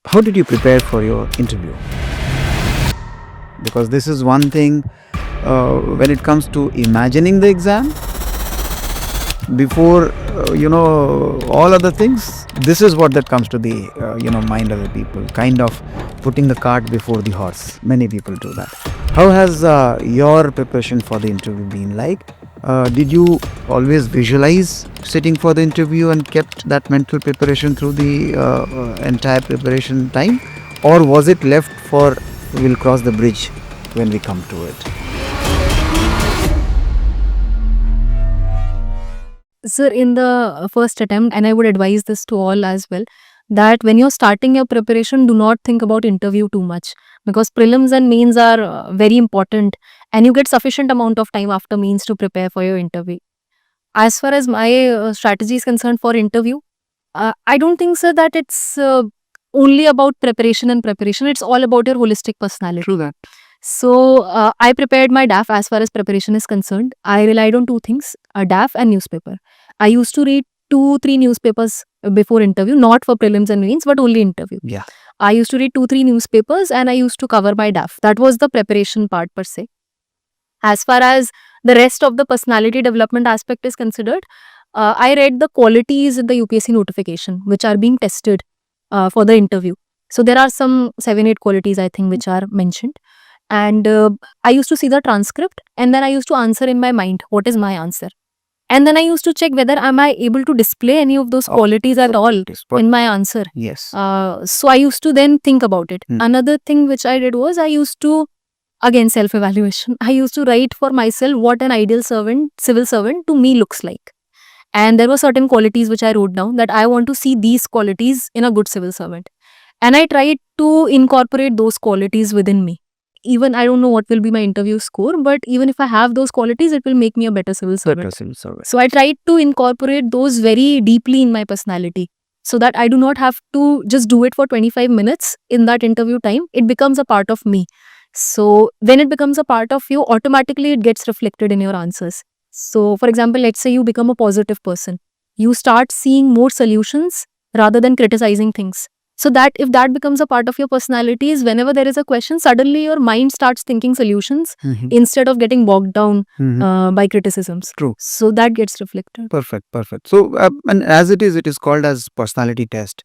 How did you prepare for your interview? Because this is one thing when it comes to imagining the exam before all other things. This is what that comes to the mind of the people, kind of putting the cart before the horse. Many people do that. How has your preparation for the interview been like? Did you always visualize sitting for the interview and kept that mental preparation through the entire preparation time, or was it left for we'll cross the bridge when we come to it? Sir, in the first attempt, and I would advise this to all as well, that when you're starting your preparation, do not think about interview too much, because prelims and mains are very important, and you get sufficient amount of time after mains to prepare for your interview. As far as my strategy is concerned for interview, I don't think, sir, that it's only about preparation and preparation. It's all about your holistic personality. True that. So I prepared my DAF as far as preparation is concerned. I relied on two things, a DAF and newspaper. I used to read 2-3 newspapers before interview, not for prelims and mains, but only interview. Yeah. I used to read 2-3 newspapers and I used to cover my DAF. That was the preparation part per se. As far as the rest of the personality development aspect is considered, I read the qualities in the UPSC notification which are being tested for the interview. So there are some 7-8 qualities, I think, which are mentioned. And I used to see the transcript, and then I used to answer in my mind what is my answer. And then I used to check whether am I able to display any of those qualities at all in my answer. Yes. So I used to then think about it. Another thing which I did was I used to, again, self-evaluation. I used to write for myself what an ideal civil servant to me looks like. And there were certain qualities which I wrote down that I want to see these qualities in a good civil servant. And I tried to incorporate those qualities within me. Even I don't know what will be my interview score, but even if I have those qualities, it will make me a better civil servant. Better civil servant. So I tried to incorporate those very deeply in my personality so that I do not have to just do it for 25 minutes in that interview time. It becomes a part of me. So when it becomes a part of you, automatically it gets reflected in your answers. So for example, let's say you become a positive person. You start seeing more solutions rather than criticizing things. So that if that becomes a part of your personality, is whenever there is a question, suddenly your mind starts thinking solutions instead of getting bogged down by criticisms. True. So that gets reflected. Perfect. So and as it is called as personality test.